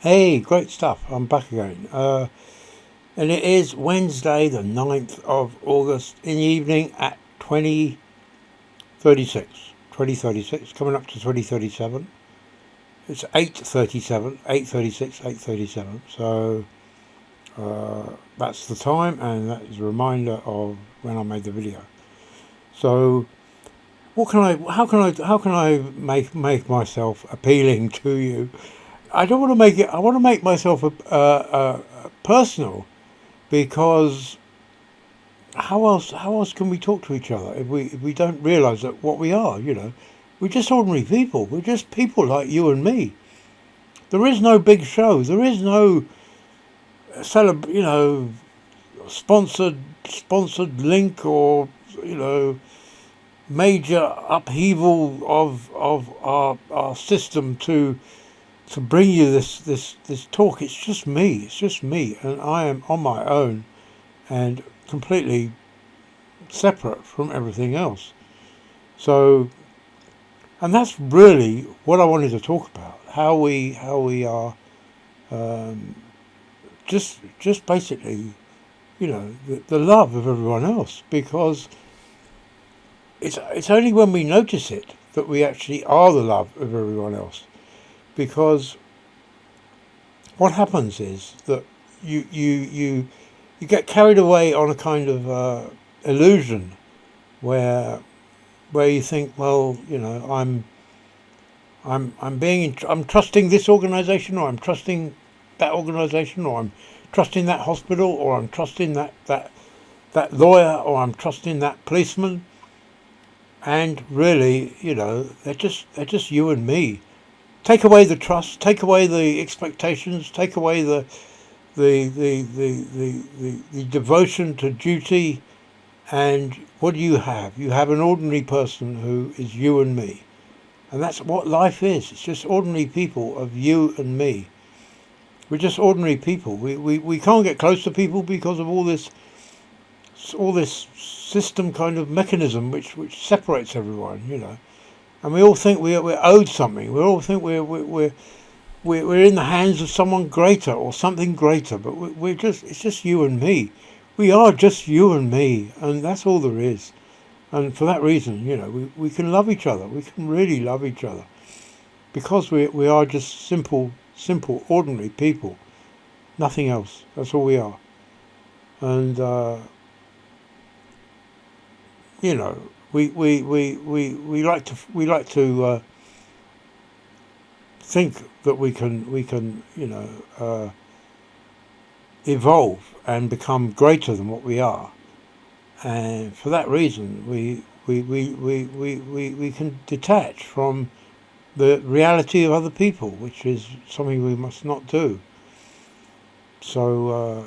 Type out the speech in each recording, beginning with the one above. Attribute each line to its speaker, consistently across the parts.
Speaker 1: Hey, great stuff. I'm back again. And it is Wednesday, the 9th of August in the evening at 2036. 2036, coming up to 2037. It's 8:37, 8:36, 8:37. So that's the time, and that is a reminder of when I made the video. So how can I make myself appealing to you? I don't want to make it. I want to make myself personal, because how else can we talk to each other if we don't realise that what we are? We're just ordinary people. We're just people like you and me. There is no big show. There is no sponsored link, or you know major upheaval of our system to bring you this talk. It's just me. It's just me, and I am on my own and completely separate from everything else. So, and that's really what I wanted to talk about. How we are, um, just basically, the love of everyone else, because it's only when we notice it that we actually are the love of everyone else. Because what happens is that you get carried away on a kind of illusion where you think, well, I'm trusting this organisation, or I'm trusting that organisation, or I'm trusting that hospital, or I'm trusting that lawyer, or I'm trusting that policeman. And really, they're just you and me. Take away the trust, take away the expectations, take away the devotion to duty, and what do you have? You have an ordinary person who is you and me. And that's what life is. It's just ordinary people of you and me. We're just ordinary people. We can't get close to people because of all this system kind of mechanism which separates everyone. And we all think we're owed something. We all think we're in the hands of someone greater or something greater. But it's just you and me. We are just you and me, and that's all there is. And for that reason, we can love each other. We can really love each other, because we are just simple, ordinary people. Nothing else. That's all we are. And we like to think that we can evolve and become greater than what we are, and for that reason we can detach from the reality of other people, which is something we must not do. So,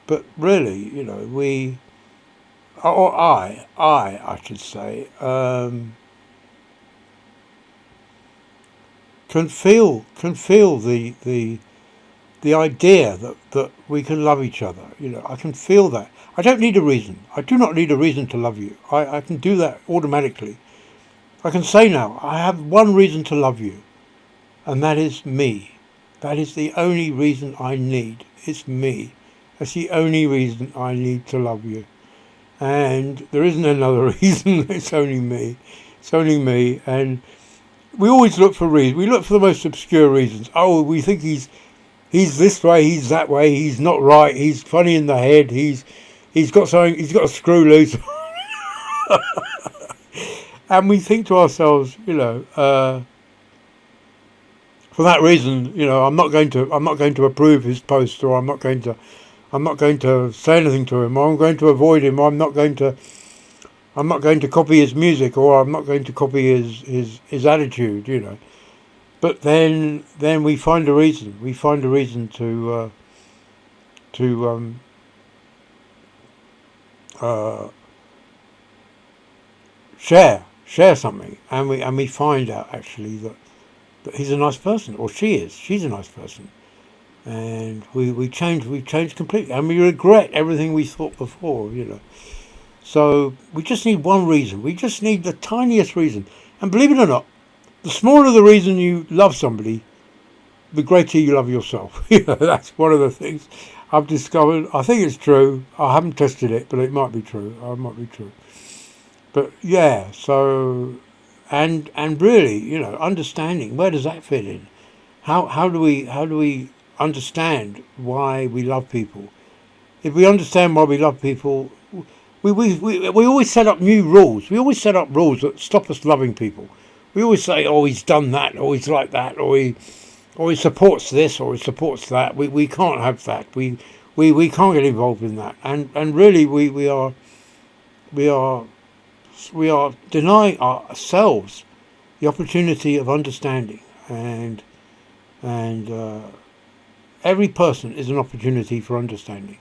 Speaker 1: but really, we, or I should say, can feel the idea that we can love each other. I can feel that. I don't need a reason. I do not need a reason to love you. I can do that automatically. I can say now, I have one reason to love you, and that is me. That is the only reason I need. It's me. That's the only reason I need to love you. And there isn't another reason. It's only me. It's only me. And we always look for reasons. We look for the most obscure reasons. Oh, we think he's this way, he's that way, he's not right, he's funny in the head, he's got something, he's got a screw loose. And we think to ourselves, for that reason, I'm not going to approve his post, or I'm not going to say anything to him, or I'm going to avoid him, or I'm not going to copy his music, or I'm not going to copy his attitude. But then we find a reason. We find a reason to share something, and we find out actually that he's a nice person, or she's a nice person, and we change completely, and we regret everything we thought before. So we just need one reason. We just need the tiniest reason, and believe it or not, the smaller the reason you love somebody, the greater you love yourself. That's one of the things I've discovered. I think it's true. I haven't tested it, but it might be true. It might be true. But yeah, so and really, understanding, where does that fit in? How do we understand why we love people? If we understand why we love people, we always set up new rules. We always set up rules that stop us loving people. We always say, oh, he's done that, or he's like that, or he supports this, or he supports that. We can't have that. We can't get involved in that. And really, we are denying ourselves the opportunity of understanding, and every person is an opportunity for understanding.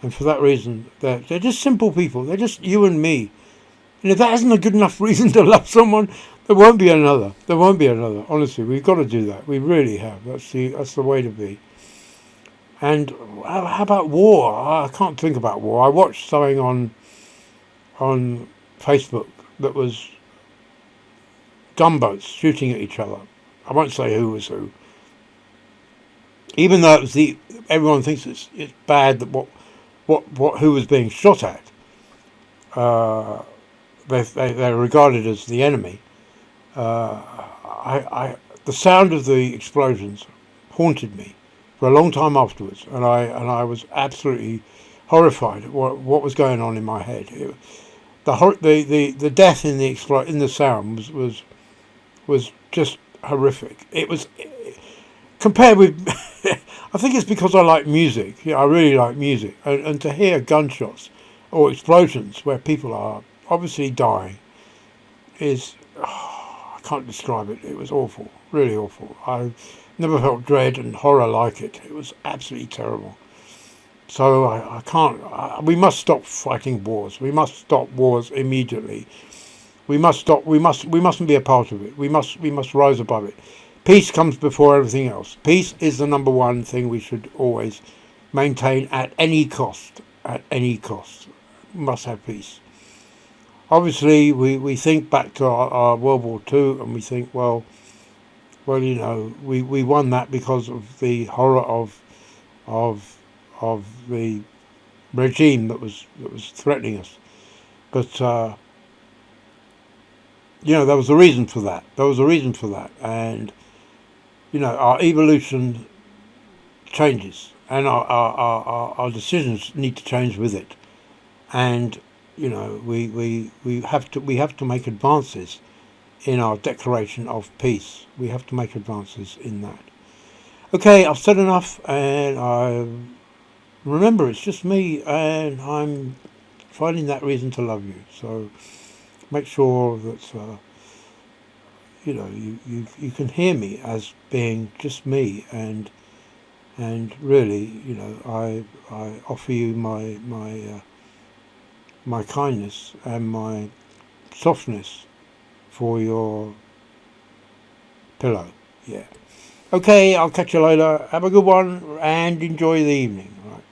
Speaker 1: And for that reason, they're just simple people. They're just you and me. And if that isn't a good enough reason to love someone, there won't be another. There won't be another. Honestly, we've got to do that. We really have. That's the way to be. And how about war? I can't think about war. I watched something on Facebook that was gunboats shooting at each other. I won't say who was who. Even though everyone thinks it's bad that who was being shot at. They're regarded as the enemy. The sound of the explosions haunted me for a long time afterwards, and I was absolutely horrified at what was going on in my head. The death in the sound was just horrific. It was compared with. I think it's because I like music. Yeah, I really like music, and to hear gunshots or explosions where people are obviously dying is. I can't describe it. It was awful, really awful. I never felt dread and horror like it. It was absolutely terrible. So I can't. We must stop fighting wars. We must stop wars immediately. We must stop. We mustn't be a part of it. We must rise above it. Peace comes before everything else. Peace is the number one thing we should always maintain at any cost. At any cost, we must have peace. Obviously, we think back to our World War II, and we think, well, we won that because of the horror of the regime that was threatening us. But there was a reason for that. And our evolution changes, and our decisions need to change with it. And we have to make advances in our declaration of peace. We have to make advances in that. Okay, I've said enough, and remember, it's just me, and I'm finding that reason to love you. So make sure that you can hear me as being just me, and really, I offer you my kindness and my softness for your pillow. Yeah. Okay, I'll catch you later. Have a good one and enjoy the evening. Right.